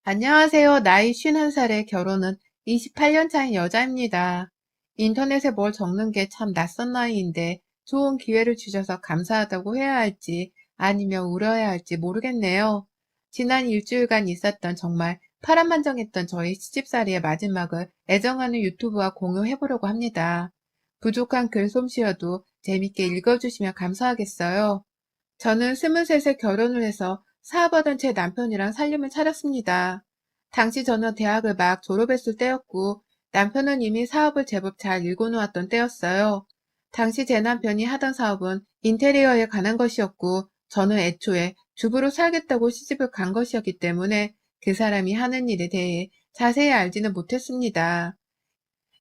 안녕하세요. 나이 51살에 결혼은 28년 차인 여자입니다. 인터넷에 뭘 적는 게 참 낯선 나이인데 좋은 기회를 주셔서 감사하다고 해야 할지 아니면 울어야 할지 모르겠네요. 지난 일주일간 있었던 정말 파란만장했던 저희 시집살이의 마지막을 애정하는 유튜브와 공유해보려고 합니다. 부족한 글솜씨여도 재밌게 읽어주시면 감사하겠어요. 저는 23세 결혼을 해서 사업하던 제 남편이랑 살림을 차렸습니다. 당시 저는 대학을 막 졸업했을 때였고 남편은 이미 사업을 제법 잘 일궈놓았던 때였어요. 당시 제 남편이 하던 사업은 인테리어에 관한 것이었고 저는 애초에 주부로 살겠다고 시집을 간 것이었기 때문에 그 사람이 하는 일에 대해 자세히 알지는 못했습니다.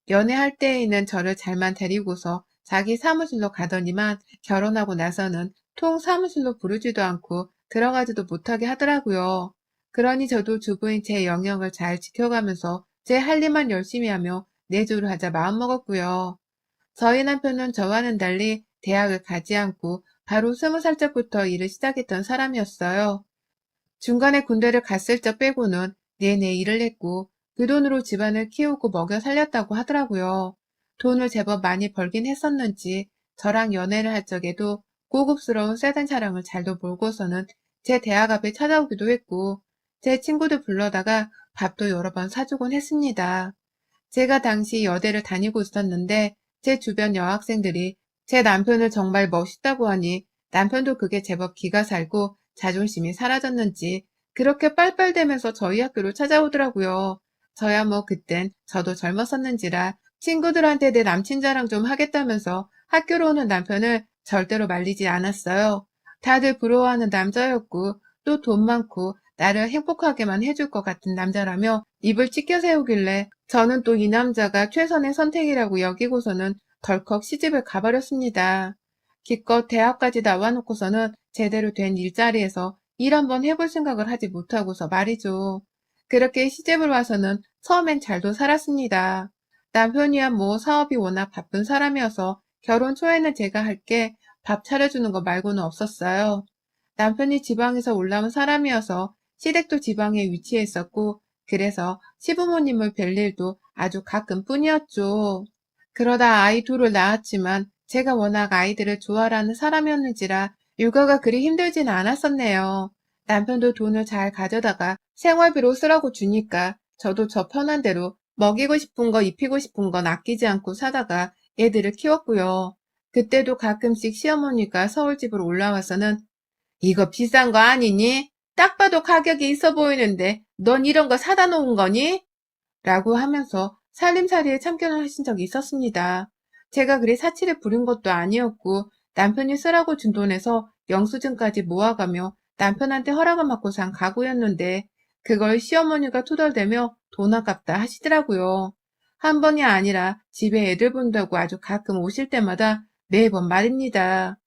연애할 때에는 저를 잘만 데리고서 자기 사무실로 가더니만 결혼하고 나서는 통 사무실로 부르지도 않고 들어가지도 못하게 하더라고요. 그러니 저도 주부인 제 영역을 잘 지켜가면서 제 할 일만 열심히 하며 내조를 하자 마음먹었고요. 저희 남편은 저와는 달리 대학을 가지 않고 바로 20살 때부터 일을 시작했던 사람이었어요. 중간에 군대를 갔을 적 빼고는 내내 일을 했고 그 돈으로 집안을 키우고 먹여 살렸다고 하더라고요. 돈을 제법 많이 벌긴 했었는지 저랑 연애를 할 적에도 고급스러운 세단 차량을 잘도 몰고서는 제 대학 앞에 찾아오기도 했고 제 친구들 불러다가 밥도 여러 번 사주곤 했습니다. 제가 당시 여대를 다니고 있었는데 제 주변 여학생들이 제 남편을 정말 멋있다고 하니 남편도 그게 제법 기가 살고 자존심이 사라졌는지 그렇게 빨빨대면서 저희 학교로 찾아오더라고요. 저야 뭐 그땐 저도 젊었었는지라 친구들한테 내 남친 자랑 좀 하겠다면서 학교로 오는 남편을 절대로 말리지 않았어요. 다들 부러워하는 남자였고 또 돈 많고 나를 행복하게만 해줄 것 같은 남자라며 입을 찢겨 세우길래 저는 또 이 남자가 최선의 선택이라고 여기고서는 덜컥 시집을 가버렸습니다. 기껏 대학까지 나와놓고서는 제대로 된 일자리에서 일 한번 해볼 생각을 하지 못하고서 말이죠. 그렇게 시집을 와서는 처음엔 잘도 살았습니다. 남편이야 뭐 사업이 워낙 바쁜 사람이어서 결혼 초에는 제가 할 게 밥 차려주는 거 말고는 없었어요. 남편이 지방에서 올라온 사람이어서 시댁도 지방에 위치해 있었고 그래서 시부모님을 뵐 일도 아주 가끔뿐이었죠. 그러다 아이 둘을 낳았지만 제가 워낙 아이들을 좋아하는 사람이었는지라 육아가 그리 힘들진 않았었네요. 남편도 돈을 잘 가져다가 생활비로 쓰라고 주니까 저도 저 편한 대로 먹이고 싶은 거 입히고 싶은 건 아끼지 않고 사다가 애들을 키웠고요. 그때도 가끔씩 시어머니가 서울집으로 올라와서는 이거 비싼 거 아니니? 딱 봐도 가격이 있어 보이는데 넌 이런 거 사다 놓은 거니? 라고 하면서 살림살이에 참견을 하신 적이 있었습니다. 제가 그리 사치를 부린 것도 아니었고 남편이 쓰라고 준 돈에서 영수증까지 모아가며 남편한테 허락을 받고 산 가구였는데 그걸 시어머니가 투덜대며 돈 아깝다 하시더라고요. 한 번이 아니라 집에 애들 본다고 아주 가끔 오실 때마다 매번 말입니다.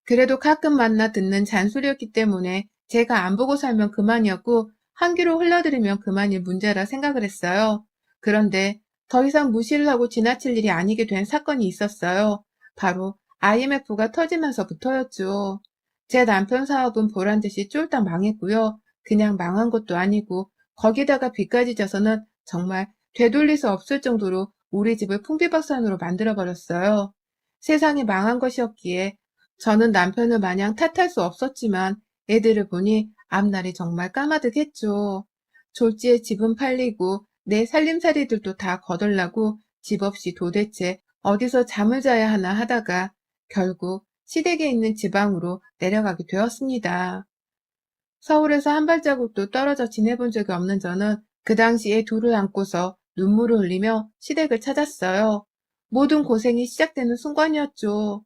그래도 가끔 만나 듣는 잔소리였기 때문에 제가 안 보고 살면 그만이었고 한 귀로 흘려들이면 그만일 문제라 생각을 했어요. 그런데 더 이상 무시를 하고 지나칠 일이 아니게 된 사건이 있었어요. 바로 IMF가 터지면서부터였죠. 제 남편 사업은 보란듯이 쫄딱 망했고요. 그냥 망한 것도 아니고 거기다가 빚까지 져서는 정말 되돌릴 수 없을 정도로 우리 집을 풍비박산으로 만들어버렸어요. 세상이 망한 것이었기에 저는 남편을 마냥 탓할 수 없었지만 애들을 보니 앞날이 정말 까마득했죠. 졸지에 집은 팔리고 내 살림살이들도 다 거덜나고 집 없이 도대체 어디서 잠을 자야 하나 하다가 결국 시댁에 있는 지방으로 내려가게 되었습니다. 서울에서 한 발자국도 떨어져 지내본 적이 없는 저는 그 당시에 둘을 안고서 눈물을 흘리며 시댁을 찾았어요. 모든 고생이 시작되는 순간이었죠.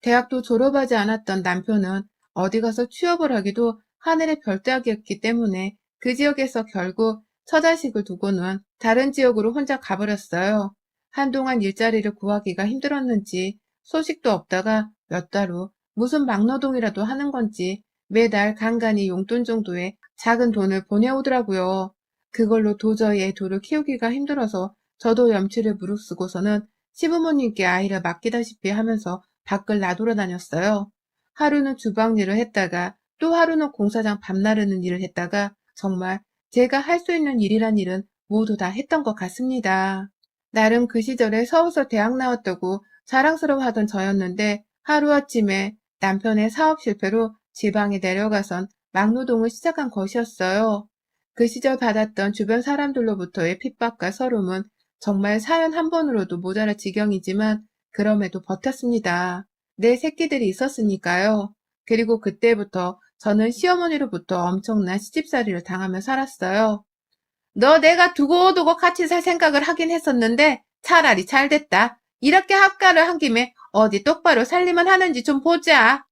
대학도 졸업하지 않았던 남편은 어디 가서 취업을 하기도 하늘의 별따기였기 때문에 그 지역에서 결국 처자식을 두고는 다른 지역으로 혼자 가버렸어요. 한동안 일자리를 구하기가 힘들었는지 소식도 없다가 몇 달 후 무슨 막노동이라도 하는 건지 매달 간간히 용돈 정도의 작은 돈을 보내오더라고요. 그걸로 도저히 애 둘을 키우기가 힘들어서 저도 염치를 무릅쓰고서는 시부모님께 아이를 맡기다시피 하면서 밖을 나돌아다녔어요. 하루는 주방 일을 했다가 또 하루는 공사장 밤 나르는 일을 했다가 정말 제가 할 수 있는 일이란 일은 모두 다 했던 것 같습니다. 나름 그 시절에 서울서 대학 나왔다고 자랑스러워하던 저였는데 하루아침에 남편의 사업 실패로 지방에 내려가선 막노동을 시작한 것이었어요. 그 시절 받았던 주변 사람들로부터의 핍박과 서름은 정말 사연 한 번으로도 모자랄 지경이지만 그럼에도 버텼습니다. 내 새끼들이 있었으니까요. 그리고 그때부터 저는 시어머니로부터 엄청난 시집살이를 당하며 살았어요. 너 내가 두고두고 같이 살 생각을 하긴 했었는데 차라리 잘 됐다. 이렇게 합가를 한 김에 어디 똑바로 살림을 하는지 좀 보자.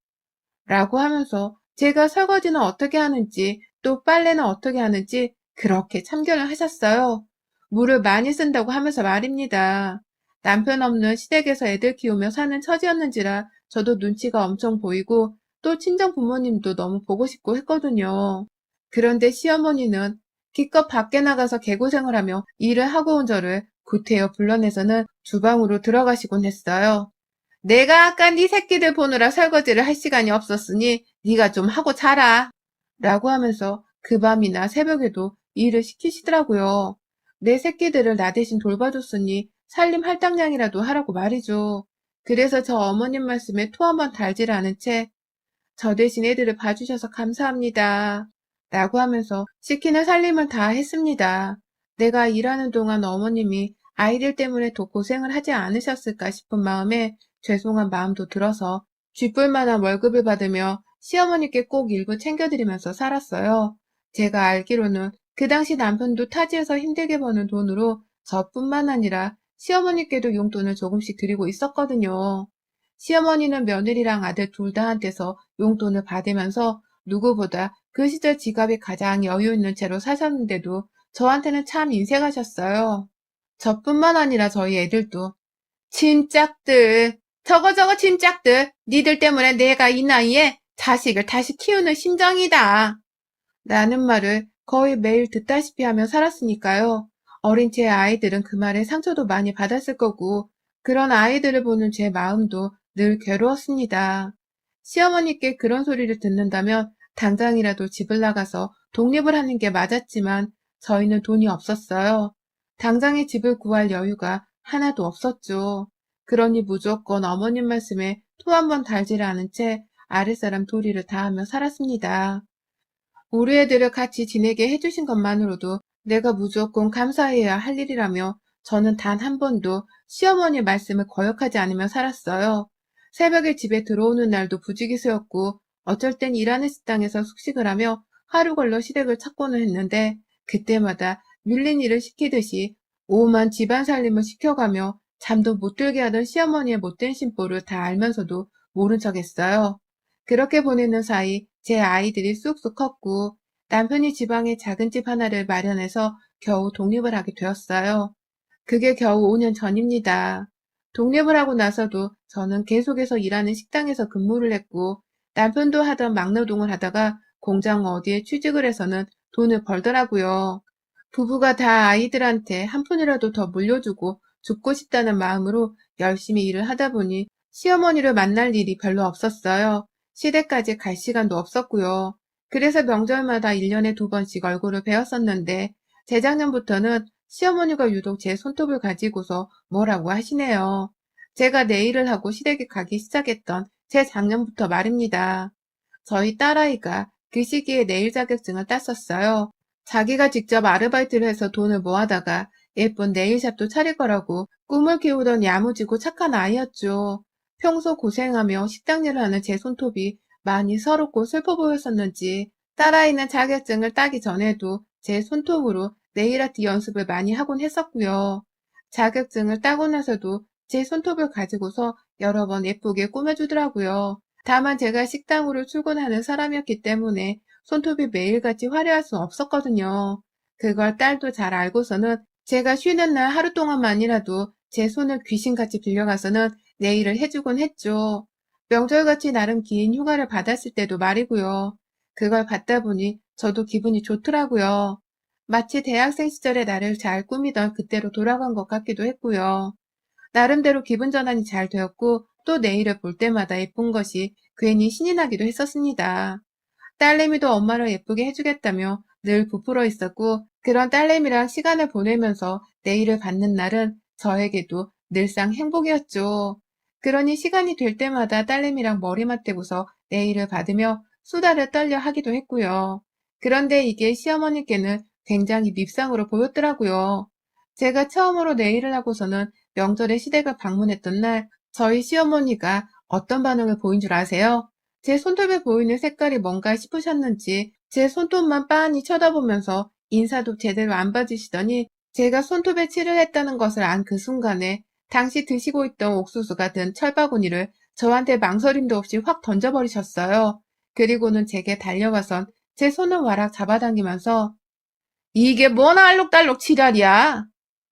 라고 하면서 제가 설거지는 어떻게 하는지 또 빨래는 어떻게 하는지 그렇게 참견을 하셨어요. 물을 많이 쓴다고 하면서 말입니다. 남편 없는 시댁에서 애들 키우며 사는 처지였는지라 저도 눈치가 엄청 보이고 또 친정 부모님도 너무 보고 싶고 했거든요. 그런데 시어머니는 기껏 밖에 나가서 개고생을 하며 일을 하고 온 저를 구태여 불러내서는 주방으로 들어가시곤 했어요. 내가 아까 네 새끼들 보느라 설거지를 할 시간이 없었으니 네가 좀 하고 자라. 라고 하면서 그 밤이나 새벽에도 일을 시키시더라고요. 내 새끼들을 나 대신 돌봐줬으니 살림 할당량이라도 하라고 말이죠. 그래서 저 어머님 말씀에 토 한 번 달지를 않은 채 저 대신 애들을 봐주셔서 감사합니다. 라고 하면서 시키는 살림을 다 했습니다. 내가 일하는 동안 어머님이 아이들 때문에 더 고생을 하지 않으셨을까 싶은 마음에 죄송한 마음도 들어서 쥐뿔 만한 월급을 받으며 시어머니께 꼭 일부 챙겨드리면서 살았어요. 제가 알기로는 그 당시 남편도 타지에서 힘들게 버는 돈으로 저뿐만 아니라 시어머니께도 용돈을 조금씩 드리고 있었거든요. 시어머니는 며느리랑 아들 둘 다한테서 용돈을 받으면서 누구보다 그 시절 지갑이 가장 여유 있는 채로 사셨는데도 저한테는 참 인색하셨어요. 저뿐만 아니라 저희 애들도 침짝들, 저거 침짝들, 니들 때문에 내가 이 나이에 자식을 다시 키우는 심정이다. 라는 말을 거의 매일 듣다시피 하며 살았으니까요. 어린 제 아이들은 그 말에 상처도 많이 받았을 거고 그런 아이들을 보는 제 마음도 늘 괴로웠습니다. 시어머니께 그런 소리를 듣는다면 당장이라도 집을 나가서 독립을 하는 게 맞았지만 저희는 돈이 없었어요. 당장에 집을 구할 여유가 하나도 없었죠. 그러니 무조건 어머님 말씀에 토 한 번 달지를 않은 채 아랫사람 도리를 다하며 살았습니다. 우리 애들을 같이 지내게 해주신 것만으로도 내가 무조건 감사해야 할 일이라며 저는 단 한 번도 시어머니 말씀을 거역하지 않으며 살았어요. 새벽에 집에 들어오는 날도 부지기수였고 어쩔 땐 일하는 식당에서 숙식을 하며 하루 걸러 시댁을 찾고는 했는데 그때마다 밀린 일을 시키듯이 오만 집안 살림을 시켜가며 잠도 못 들게 하던 시어머니의 못된 심보를 다 알면서도 모른 척했어요. 그렇게 보내는 사이 제 아이들이 쑥쑥 컸고 남편이 지방에 작은 집 하나를 마련해서 겨우 독립을 하게 되었어요. 그게 겨우 5년 전입니다. 독립을 하고 나서도 저는 계속해서 일하는 식당에서 근무를 했고 남편도 하던 막노동을 하다가 공장 어디에 취직을 해서는 돈을 벌더라고요. 부부가 다 아이들한테 한 푼이라도 더 물려주고 죽고 싶다는 마음으로 열심히 일을 하다 보니 시어머니를 만날 일이 별로 없었어요. 시댁까지 갈 시간도 없었고요. 그래서 명절마다 1년에 2번씩 얼굴을 뵈었었는데 재작년부터는 시어머니가 유독 제 손톱을 가지고서 뭐라고 하시네요. 제가 내 일을 하고 시댁에 가기 시작했던 재작년부터 말입니다. 저희 딸아이가 그 시기에 네일 자격증을 땄었어요. 자기가 직접 아르바이트를 해서 돈을 모아다가 예쁜 네일샵도 차릴 거라고 꿈을 키우던 야무지고 착한 아이였죠. 평소 고생하며 식당 일을 하는 제 손톱이 많이 서럽고 슬퍼 보였었는지 딸아이는 자격증을 따기 전에도 제 손톱으로 네일아트 연습을 많이 하곤 했었고요. 자격증을 따고 나서도 제 손톱을 가지고서 여러 번 예쁘게 꾸며주더라고요. 다만 제가 식당으로 출근하는 사람이었기 때문에 손톱이 매일같이 화려할 수 없었거든요. 그걸 딸도 잘 알고서는 제가 쉬는 날 하루 동안만이라도 제 손을 귀신같이 빌려가서는 네일을 해주곤 했죠. 명절같이 나름 긴 휴가를 받았을 때도 말이고요. 그걸 받다 보니 저도 기분이 좋더라고요. 마치 대학생 시절의 나를 잘 꾸미던 그때로 돌아간 것 같기도 했고요. 나름대로 기분 전환이 잘 되었고 또 네일을 볼 때마다 예쁜 것이 괜히 신이 나기도 했었습니다. 딸내미도 엄마를 예쁘게 해주겠다며 늘 부풀어 있었고 그런 딸내미랑 시간을 보내면서 네일을 받는 날은 저에게도 늘상 행복이었죠. 그러니 시간이 될 때마다 딸내미랑 머리 맞대고서 네일을 받으며 수다를 떨려 하기도 했고요. 그런데 이게 시어머니께는 굉장히 밉상으로 보였더라고요. 제가 처음으로 네일을 하고서는 명절에 시댁을 방문했던 날 저희 시어머니가 어떤 반응을 보인 줄 아세요? 제 손톱에 보이는 색깔이 뭔가 싶으셨는지 제 손톱만 빤히 쳐다보면서 인사도 제대로 안 봐주시더니 제가 손톱에 칠을 했다는 것을 안 그 순간에 당시 드시고 있던 옥수수가 든 철바구니를 저한테 망설임도 없이 확 던져버리셨어요. 그리고는 제게 달려와선 제 손을 와락 잡아당기면서 이게 뭔 알록달록 지랄이야!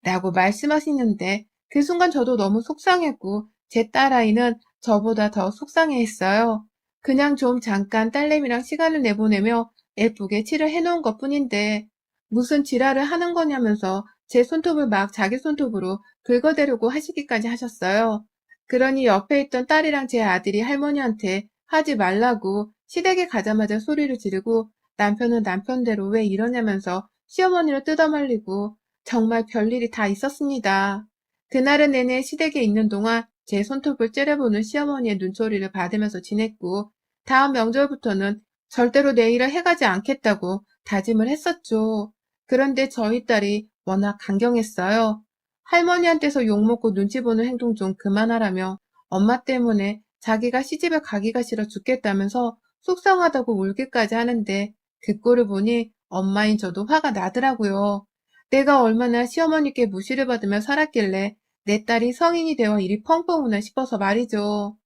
라고 말씀하시는데 그 순간 저도 너무 속상했고 제 딸아이는 저보다 더 속상해했어요. 그냥 좀 잠깐 딸내미랑 시간을 내보내며 예쁘게 칠을 해놓은 것뿐인데 무슨 지랄을 하는 거냐면서 제 손톱을 막 자기 손톱으로 긁어대려고 하시기까지 하셨어요. 그러니 옆에 있던 딸이랑 제 아들이 할머니한테 하지 말라고 시댁에 가자마자 소리를 지르고 남편은 남편대로 왜 이러냐면서 시어머니를 뜯어말리고 정말 별일이 다 있었습니다. 그날은 내내 시댁에 있는 동안 제 손톱을 째려보는 시어머니의 눈초리를 받으면서 지냈고 다음 명절부터는 절대로 내일을 해가지 않겠다고 다짐을 했었죠. 그런데 저희 딸이 워낙 강경했어요. 할머니한테서 욕먹고 눈치 보는 행동 좀 그만하라며 엄마 때문에 자기가 시집에 가기가 싫어 죽겠다면서 속상하다고 울기까지 하는데 그 꼴을 보니 엄마인 저도 화가 나더라고요. 내가 얼마나 시어머니께 무시를 받으며 살았길래 내 딸이 성인이 되어 이리 펑펑 우나 싶어서 말이죠.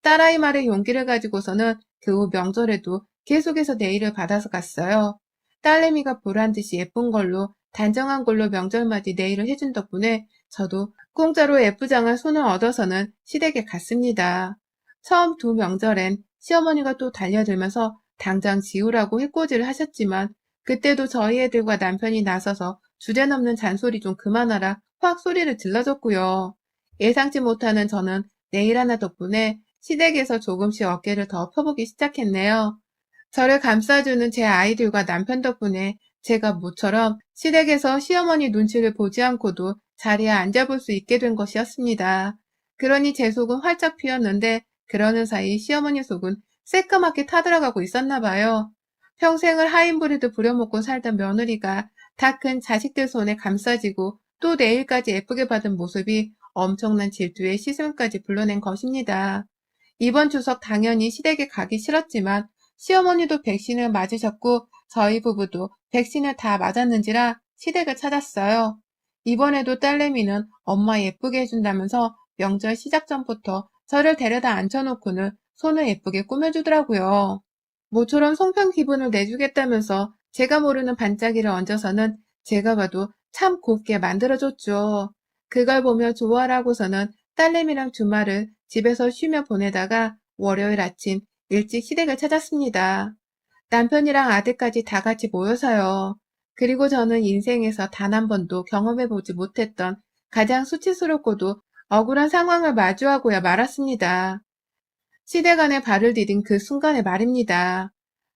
딸아이 말에 용기를 가지고서는 그 후 명절에도 계속해서 네일을 받아서 갔어요. 딸내미가 보란듯이 예쁜 걸로 단정한 걸로 명절맞이 네일을 해준 덕분에 저도 공짜로 예쁘장한 손을 얻어서는 시댁에 갔습니다. 처음 두 명절엔 시어머니가 또 달려들면서 당장 지우라고 해코지를 하셨지만 그때도 저희 애들과 남편이 나서서 주제넘는 잔소리 좀 그만하라 확 소리를 질러줬고요. 예상치 못하는 저는 네일 하나 덕분에 시댁에서 조금씩 어깨를 더 펴보기 시작했네요. 저를 감싸주는 제 아이들과 남편 덕분에 제가 모처럼 시댁에서 시어머니 눈치를 보지 않고도 자리에 앉아볼 수 있게 된 것이었습니다. 그러니 제 속은 활짝 피었는데 그러는 사이 시어머니 속은 새까맣게 타들어가고 있었나 봐요. 평생을 하인부리도 부려먹고 살던 며느리가 다 큰 자식들 손에 감싸지고 또 내일까지 예쁘게 받은 모습이 엄청난 질투의 시선까지 불러낸 것입니다. 이번 추석 당연히 시댁에 가기 싫었지만 시어머니도 백신을 맞으셨고 저희 부부도 백신을 다 맞았는지라 시댁을 찾았어요. 이번에도 딸내미는 엄마 예쁘게 해준다면서 명절 시작 전부터 저를 데려다 앉혀놓고는 손을 예쁘게 꾸며주더라고요. 모처럼 송편 기분을 내주겠다면서 제가 모르는 반짝이를 얹어서는 제가 봐도 참 곱게 만들어줬죠. 그걸 보며 좋아라고서는 딸내미랑 주말을 집에서 쉬며 보내다가 월요일 아침 일찍 시댁을 찾았습니다. 남편이랑 아들까지 다 같이 모여서요. 그리고 저는 인생에서 단 한 번도 경험해보지 못했던 가장 수치스럽고도 억울한 상황을 마주하고야 말았습니다. 시댁 안에 발을 디딘 그 순간에 말입니다.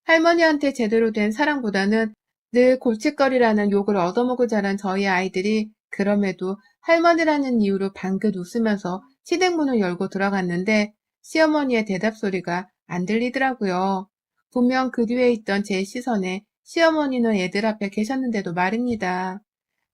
할머니한테 제대로 된 사랑보다는 늘 골칫거리라는 욕을 얻어먹고 자란 저희 아이들이 그럼에도 할머니라는 이유로 방긋 웃으면서 시댁 문을 열고 들어갔는데 시어머니의 대답 소리가 안 들리더라고요. 분명 그 뒤에 있던 제 시선에 시어머니는 애들 앞에 계셨는데도 말입니다.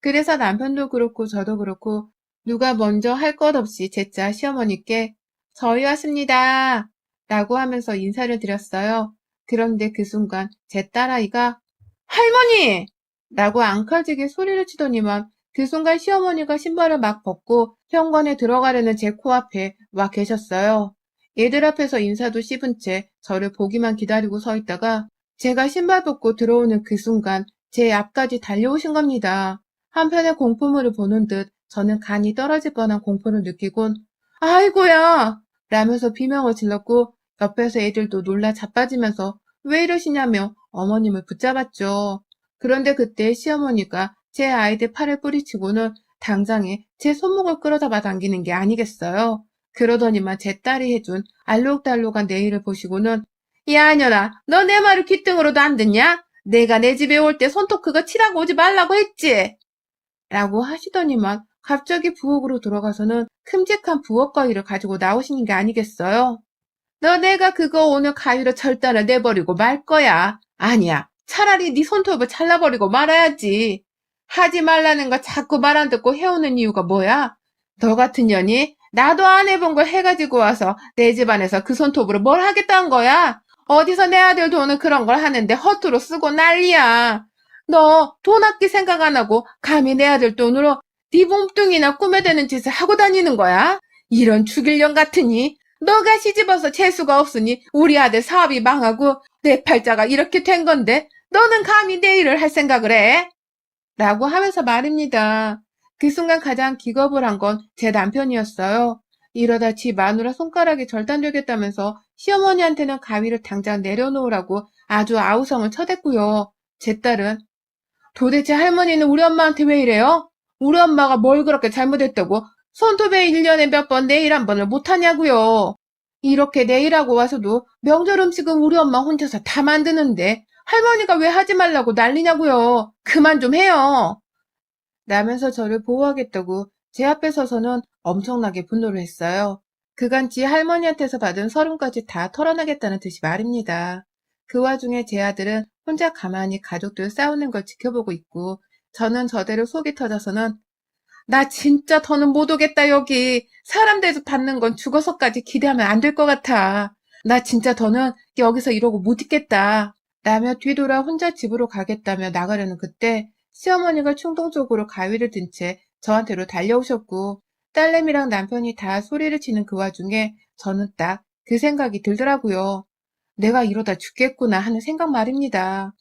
그래서 남편도 그렇고 저도 그렇고 누가 먼저 할 것 없이 제짜 시어머니께 저희 왔습니다. 라고 하면서 인사를 드렸어요. 그런데 그 순간 제 딸아이가 할머니! 라고 앙칼지게 소리를 치더니만 그 순간 시어머니가 신발을 막 벗고 현관에 들어가려는 제 코앞에 와 계셨어요. 얘들 앞에서 인사도 씹은 채 저를 보기만 기다리고 서 있다가 제가 신발 벗고 들어오는 그 순간 제 앞까지 달려오신 겁니다. 한편의 공포물을 보는 듯 저는 간이 떨어질 뻔한 공포를 느끼곤 아이고야! 라면서 비명을 질렀고 옆에서 애들도 놀라 자빠지면서 왜 이러시냐며 어머님을 붙잡았죠. 그런데 그때 시어머니가 제 아이들 팔을 뿌리치고는 당장에 제 손목을 끌어잡아 당기는 게 아니겠어요. 그러더니만 제 딸이 해준 알록달록한 네일을 보시고는 야 이년아 너 내 말을 귓등으로도 안 듣냐? 내가 내 집에 올 때 손톱 그거 칠하고 오지 말라고 했지? 라고 하시더니만 갑자기 부엌으로 들어가서는 큼직한 부엌 가위를 가지고 나오시는 게 아니겠어요? 너 내가 그거 오늘 가위로 절단을 내버리고 말 거야. 아니야. 차라리 네 손톱을 잘라버리고 말아야지. 하지 말라는 거 자꾸 말 안 듣고 해오는 이유가 뭐야? 너 같은 년이 나도 안 해본 걸 해가지고 와서 내 집안에서 그 손톱으로 뭘 하겠다는 거야? 어디서 내 아들 돈은 그런 걸 하는데 허투루 쓰고 난리야. 너 돈 아낄 생각 안 하고 감히 내 아들 돈으로 네 몸뚱이나 꾸며대는 짓을 하고 다니는 거야? 이런 죽일 년 같으니 너가 시집와서 재수가 없으니 우리 아들 사업이 망하고 내 팔자가 이렇게 된 건데 너는 감히 내 일을 할 생각을 해? 라고 하면서 말입니다. 그 순간 가장 기겁을 한 건 제 남편이었어요. 이러다 지 마누라 손가락이 절단되겠다면서 시어머니한테는 가위를 당장 내려놓으라고 아주 아우성을 쳐댔고요. 제 딸은 도대체 할머니는 우리 엄마한테 왜 이래요? 우리 엄마가 뭘 그렇게 잘못했다고 손톱에 1년에 몇 번 네일 한 번을 못하냐고요. 이렇게 네일하고 와서도 명절 음식은 우리 엄마 혼자서 다 만드는데 할머니가 왜 하지 말라고 난리냐고요. 그만 좀 해요. 라면서 저를 보호하겠다고 제 앞에 서서는 엄청나게 분노를 했어요. 그간 지 할머니한테서 받은 서름까지 다 털어내겠다는 듯이 말입니다. 그 와중에 제 아들은 혼자 가만히 가족들 싸우는 걸 지켜보고 있고 저는 저대로 속이 터져서는 나 진짜 더는 못 오겠다 여기. 사람 대접 받는 건 죽어서까지 기대하면 안 될 것 같아. 나 진짜 더는 여기서 이러고 못 있겠다. 라며 뒤돌아 혼자 집으로 가겠다며 나가려는 그때 시어머니가 충동적으로 가위를 든 채 저한테로 달려오셨고 딸내미랑 남편이 다 소리를 치는 그 와중에 저는 딱 그 생각이 들더라고요. 내가 이러다 죽겠구나 하는 생각 말입니다.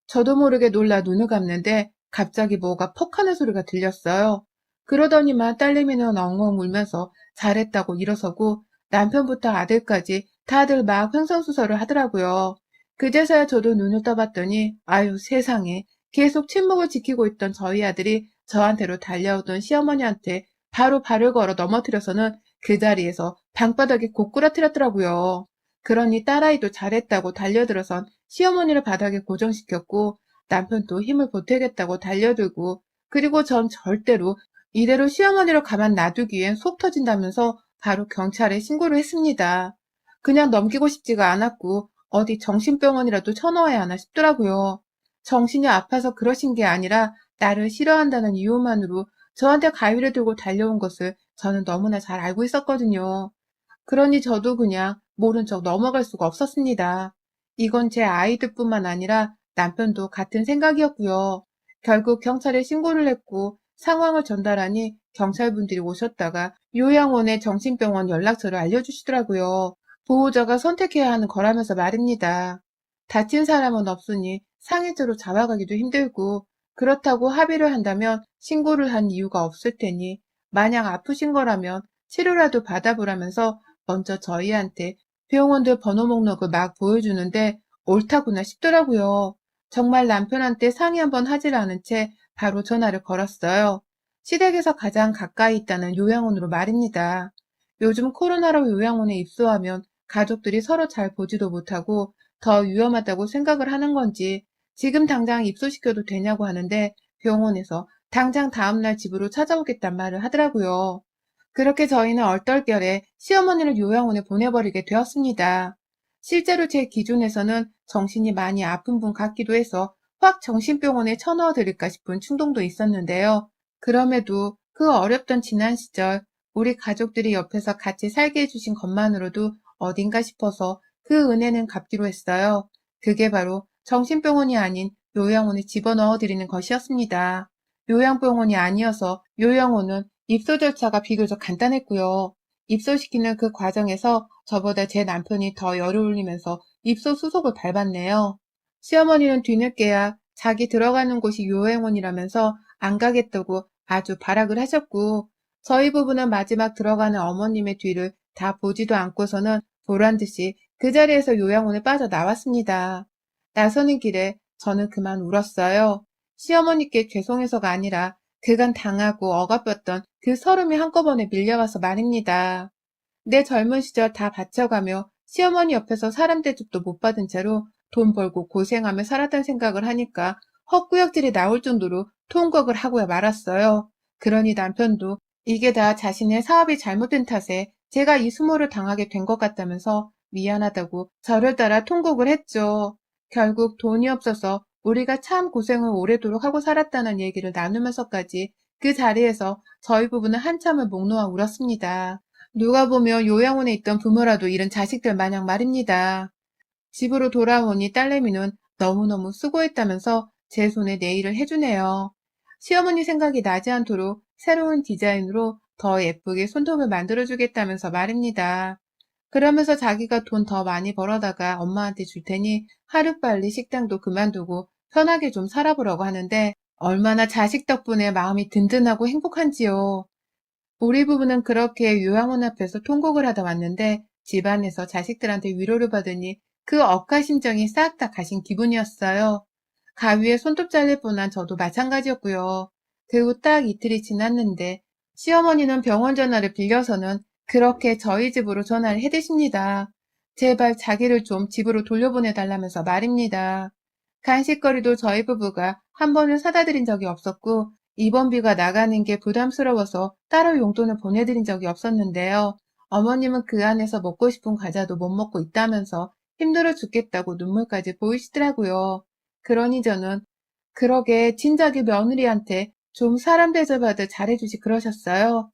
저도 모르게 놀라 눈을 감는데 갑자기 뭐가 퍽 하는 소리가 들렸어요. 그러더니만 딸내미는 엉엉 울면서 잘했다고 일어서고 남편부터 아들까지 다들 막 횡성수설을 하더라고요. 그제서야 저도 눈을 떠봤더니 아유 세상에 계속 침묵을 지키고 있던 저희 아들이 저한테로 달려오던 시어머니한테 바로 발을 걸어 넘어뜨려서는 그 자리에서 방바닥에 고꾸라뜨렸더라고요. 그러니 딸아이도 잘했다고 달려들어선 시어머니를 바닥에 고정시켰고 남편도 힘을 보태겠다고 달려들고 그리고 전 절대로 이대로 시어머니를 가만 놔두기엔 속 터진다면서 바로 경찰에 신고를 했습니다. 그냥 넘기고 싶지가 않았고 어디 정신병원이라도 쳐넣어야 하나 싶더라고요. 정신이 아파서 그러신 게 아니라 나를 싫어한다는 이유만으로 저한테 가위를 들고 달려온 것을 저는 너무나 잘 알고 있었거든요. 그러니 저도 그냥 모른 척 넘어갈 수가 없었습니다. 이건 제 아이들뿐만 아니라 남편도 같은 생각이었고요. 결국 경찰에 신고를 했고 상황을 전달하니 경찰분들이 오셨다가 요양원의 정신병원 연락처를 알려주시더라고요. 보호자가 선택해야 하는 거라면서 말입니다. 다친 사람은 없으니 상해죄로 잡아가기도 힘들고 그렇다고 합의를 한다면 신고를 한 이유가 없을 테니 만약 아프신 거라면 치료라도 받아보라면서 먼저 저희한테 병원들 번호 목록을 막 보여주는데 옳다구나 싶더라고요. 정말 남편한테 상의 한번 하질 않은 채 바로 전화를 걸었어요. 시댁에서 가장 가까이 있다는 요양원으로 말입니다. 요즘 코로나로 요양원에 입소하면 가족들이 서로 잘 보지도 못하고 더 위험하다고 생각을 하는 건지 지금 당장 입소시켜도 되냐고 하는데 병원에서 당장 다음날 집으로 찾아오겠단 말을 하더라고요. 그렇게 저희는 얼떨결에 시어머니를 요양원에 보내버리게 되었습니다. 실제로 제 기준에서는 정신이 많이 아픈 분 같기도 해서 확 정신병원에 쳐넣어 드릴까 싶은 충동도 있었는데요. 그럼에도 그 어렵던 지난 시절 우리 가족들이 옆에서 같이 살게 해주신 것만으로도 어딘가 싶어서 그 은혜는 갚기로 했어요. 그게 바로 정신병원이 아닌 요양원에 집어넣어 드리는 것이었습니다. 요양병원이 아니어서 요양원은 입소 절차가 비교적 간단했고요. 입소시키는 그 과정에서 저보다 제 남편이 더 열을 올리면서 입소 수속을 밟았네요. 시어머니는 뒤늦게야 자기 들어가는 곳이 요양원이라면서 안 가겠다고 아주 발악을 하셨고 저희 부부는 마지막 들어가는 어머님의 뒤를 다 보지도 않고서는 보란듯이 그 자리에서 요양원에 빠져나왔습니다. 나서는 길에 저는 그만 울었어요. 시어머니께 죄송해서가 아니라 그간 당하고 억압했던 그 서름이 한꺼번에 밀려와서 말입니다. 내 젊은 시절 다 바쳐가며 시어머니 옆에서 사람 대접도 못 받은 채로 돈 벌고 고생하며 살았다는 생각을 하니까 헛구역질이 나올 정도로 통곡을 하고야 말았어요. 그러니 남편도 이게 다 자신의 사업이 잘못된 탓에 제가 이 수모를 당하게 된 것 같다면서 미안하다고 저를 따라 통곡을 했죠. 결국 돈이 없어서 우리가 참 고생을 오래도록 하고 살았다는 얘기를 나누면서까지 그 자리에서 저희 부부는 한참을 목 놓아 울었습니다. 누가 보면 요양원에 있던 부모라도 잃은 자식들 마냥 말입니다. 집으로 돌아오니 딸내미는 너무너무 수고했다면서 제 손에 네일을 해주네요. 시어머니 생각이 나지 않도록 새로운 디자인으로 더 예쁘게 손톱을 만들어주겠다면서 말입니다. 그러면서 자기가 돈 더 많이 벌어다가 엄마한테 줄 테니 하루빨리 식당도 그만두고 편하게 좀 살아보려고 하는데 얼마나 자식 덕분에 마음이 든든하고 행복한지요. 우리 부부는 그렇게 요양원 앞에서 통곡을 하다 왔는데 집안에서 자식들한테 위로를 받으니 그 억하 심정이 싹 다 가신 기분이었어요. 가위에 손톱 잘릴 뻔한 저도 마찬가지였고요. 그리고 딱 이틀이 지났는데 시어머니는 병원 전화를 빌려서는 그렇게 저희 집으로 전화를 해대십니다. 제발 자기를 좀 집으로 돌려보내달라면서 말입니다. 간식거리도 저희 부부가 한 번은 사다 드린 적이 없었고 입원비가 나가는 게 부담스러워서 따로 용돈을 보내드린 적이 없었는데요. 어머님은 그 안에서 먹고 싶은 과자도 못 먹고 있다면서 힘들어 죽겠다고 눈물까지 보이시더라고요. 그러니 저는 그러게 진작에 며느리한테 좀 사람 대접하듯 잘해주지 그러셨어요.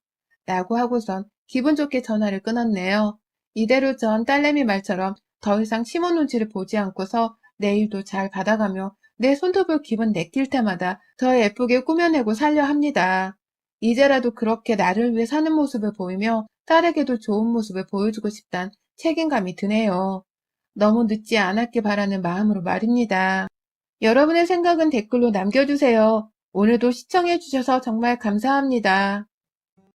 라고 하고선 기분 좋게 전화를 끊었네요. 이대로 전 딸내미 말처럼 더 이상 시모 눈치를 보지 않고서 내일도 잘 받아가며 내 손톱을 기분 내킬 때마다 더 예쁘게 꾸며내고 살려 합니다. 이제라도 그렇게 나를 위해 사는 모습을 보이며 딸에게도 좋은 모습을 보여주고 싶단 책임감이 드네요. 너무 늦지 않았길 바라는 마음으로 말입니다. 여러분의 생각은 댓글로 남겨주세요. 오늘도 시청해주셔서 정말 감사합니다.